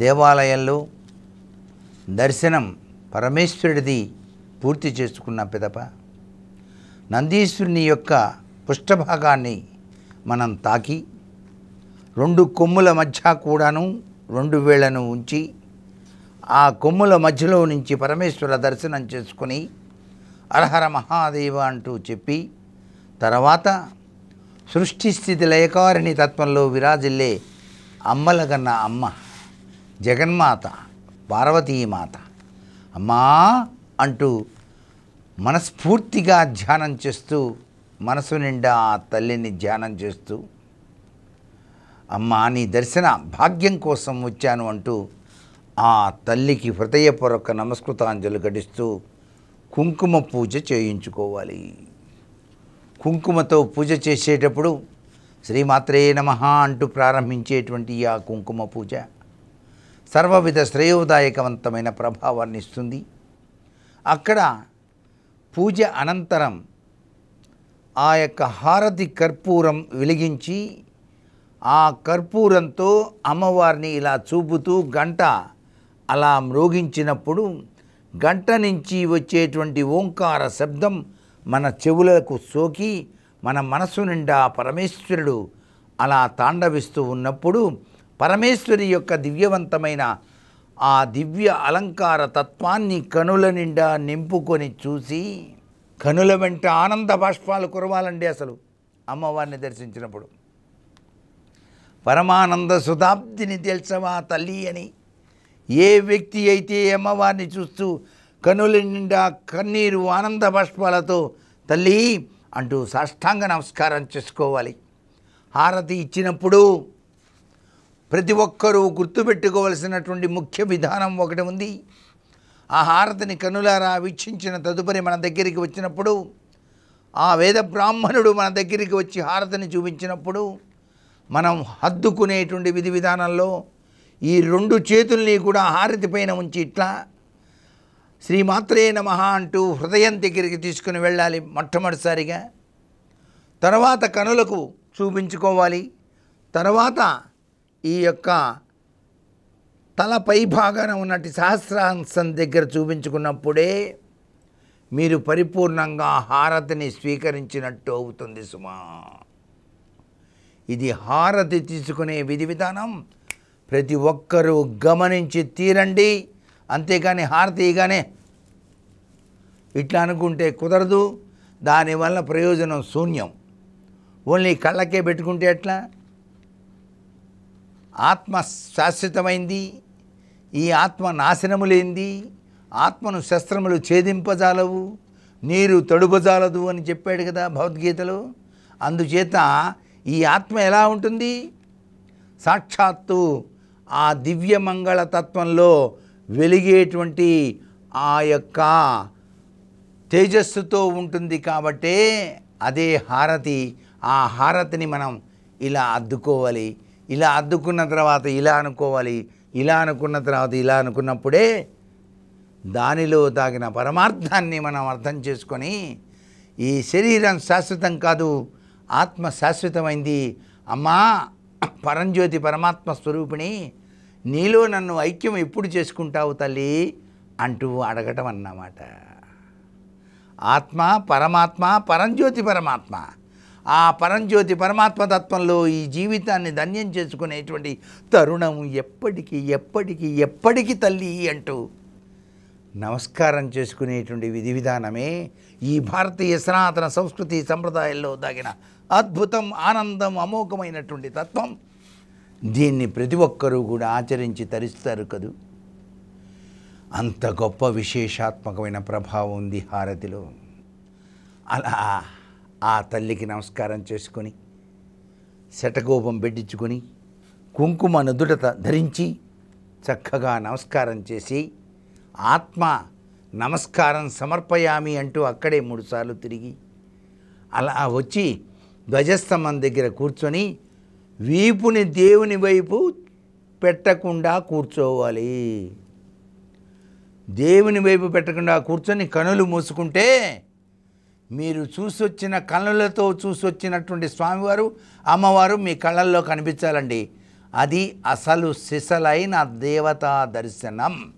దేవాలయంలో దర్శనం పరమేశ్వరుడిది పూర్తి చేసుకున్న పిదప నందీశ్వరుని యొక్క పృష్ఠభాగాన్ని మనం తాకి 2 కొమ్ముల మధ్య కూడాను 2 వేళ్లను ఉంచి ఆ కొమ్ముల మధ్యలో నుంచి పరమేశ్వర దర్శనం చేసుకుని హరహర మహాదేవ అంటూ చెప్పి తర్వాత సృష్టి స్థితి లయకారిణి తత్వంలో విరాజిల్లే అమ్మలగన్న అమ్మ జగన్మాత పార్వతీమాత అమ్మా అంటూ మనస్ఫూర్తిగా ధ్యానం చేస్తూ మనసు నిండా ఆ తల్లిని ధ్యానం చేస్తూ అమ్మా నీ దర్శన భాగ్యం కోసం వచ్చాను అంటూ ఆ తల్లికి హృదయపూర్వక నమస్కృతాంజలి ఘటిస్తూ కుంకుమ పూజ చేయించుకోవాలి. కుంకుమతో పూజ చేసేటప్పుడు శ్రీమాత్రే నమః అంటూ ప్రారంభించేటువంటి ఆ కుంకుమ పూజ సర్వవిధ శ్రేయోదాయకవంతమైన ప్రభావాన్ని ఇస్తుంది. అక్కడ పూజ అనంతరం ఆ యొక్క హారతి కర్పూరం వెలిగించి ఆ కర్పూరంతో అమ్మవారిని ఇలా చూపుతూ గంట అలా మ్రోగించినప్పుడు గంట నుంచి వచ్చేటువంటి ఓంకార శబ్దం మన చెవులకు సోకి మన మనసు నిండా పరమేశ్వరుడు అలా తాండవిస్తూ ఉన్నప్పుడు పరమేశ్వరి యొక్క దివ్యవంతమైన ఆ దివ్య అలంకార తత్వాన్ని కనుల నిండా నింపుకొని చూసి కనుల వెంట ఆనంద బాష్పాలు కురవాలండి. అసలు అమ్మవారిని దర్శించినప్పుడు పరమానంద సుధాబ్దిని తెలుసవా తల్లి అని ఏ వ్యక్తి అయితే అమ్మవారిని చూస్తూ కనుల నిండా కన్నీరు ఆనంద బాష్పాలతో తల్లి అంటూ సాష్టాంగ నమస్కారం చేసుకోవాలి. హారతి ఇచ్చినప్పుడు ప్రతి ఒక్కరూ గుర్తుపెట్టుకోవలసినటువంటి ముఖ్య విధానం ఒకటి ఉంది. ఆ హారతిని కనులారా వీక్షించిన తదుపరి మన దగ్గరికి వచ్చినప్పుడు ఆ వేద బ్రాహ్మణుడు మన దగ్గరికి వచ్చి హారతిని చూపించినప్పుడు మనం హద్దుకునేటువంటి విధి విధానంలో ఈ 2 చేతుల్ని కూడా హారతి పైన ఉంచి ఇట్లా శ్రీమాత్రే నమః అంటూ హృదయం దగ్గరికి తీసుకుని వెళ్ళాలి మొట్టమొదటిసారిగా. తర్వాత కనులకు చూపించుకోవాలి. తర్వాత ఈ యొక్క తల పై భాగాన ఉన్నటి సహస్రాంశం దగ్గర చూపించుకున్నప్పుడే మీరు పరిపూర్ణంగా హారతిని స్వీకరించినట్టు అవుతుంది సుమా. ఇది హారతి తీసుకునే విధి విధానం ప్రతి ఒక్కరూ గమనించి తీరండి. అంతేకాని హారతి ఇగానే ఇట్లా అనుకుంటే కుదరదు. దానివల్ల ప్రయోజనం శూన్యం. ఓన్లీ కళ్ళకే పెట్టుకుంటే ఎట్లా? ఆత్మ శాశ్వతమైంది. ఈ ఆత్మ నాశనము లేనిది. ఆత్మను శస్త్రములు ఛేదింపజాలవు, నీరు తడుపజాలదు అని చెప్పాడు కదా భగవద్గీతలో. అందుచేత ఈ ఆత్మ ఎలా ఉంటుంది? సాక్షాత్తు ఆ దివ్యమంగళ తత్వంలో వెలిగేటువంటి ఆ యొక్క తేజస్సుతో ఉంటుంది. కాబట్టే అదే హారతి. ఆ హారతిని మనం ఇలా అద్దుకోవాలి. ఇలా అద్దుకున్న తర్వాత ఇలా అనుకోవాలి. ఇలా అనుకున్న తర్వాత ఇలా అనుకున్నప్పుడే దానిలో దాగిన పరమార్థాన్ని మనం అర్థం చేసుకొని ఈ శరీరం శాశ్వతం కాదు, ఆత్మ శాశ్వతమైంది. అమ్మా పరంజ్యోతి పరమాత్మ స్వరూపిణి, నీలో నన్ను ఐక్యం ఎప్పుడు చేసుకుంటావు తల్లి అంటూ అడగటం అన్నమాట. ఆత్మ పరమాత్మ, పరంజ్యోతి పరమాత్మ. ఆ పరంజ్యోతి పరమాత్మ తత్వంలో ఈ జీవితాన్ని ధన్యం చేసుకునేటువంటి తరుణం ఎప్పటికీ ఎప్పటికీ ఎప్పటికీ తల్లి అంటూ నమస్కారం చేసుకునేటువంటి విధి విధానమే ఈ భారతీయ సనాతన సంస్కృతి సంప్రదాయాల్లో దాగిన అద్భుతం, ఆనందం, అమోఘమైనటువంటి తత్వం. దీన్ని ప్రతి ఒక్కరూ కూడా ఆచరించి తరిస్తారు కదూ. అంత గొప్ప విశేషాత్మకమైన ప్రభావం ఉంది హారతిలో. అలా ఆ తల్లికి నమస్కారం చేసుకొని శటకోపం పెట్టించుకొని కుంకుమ నుదుట ధరించి చక్కగా నమస్కారం చేసి ఆత్మ నమస్కారం సమర్పయామి అంటూ అక్కడే 3 సార్లు తిరిగి అలా వచ్చి ధ్వజస్తంభం దగ్గర కూర్చొని వీపుని దేవుని వైపు పెట్టకుండా కూర్చోవాలి. దేవుని వైపు పెట్టకుండా కూర్చొని కనులు మూసుకుంటే మీరు చూసొచ్చిన కళ్ళతో చూసొచ్చినటువంటి స్వామివారు అమ్మవారు మీ కళ్ళల్లో కనిపించాలండి. అది అసలు సిసలైన దేవతా దర్శనం.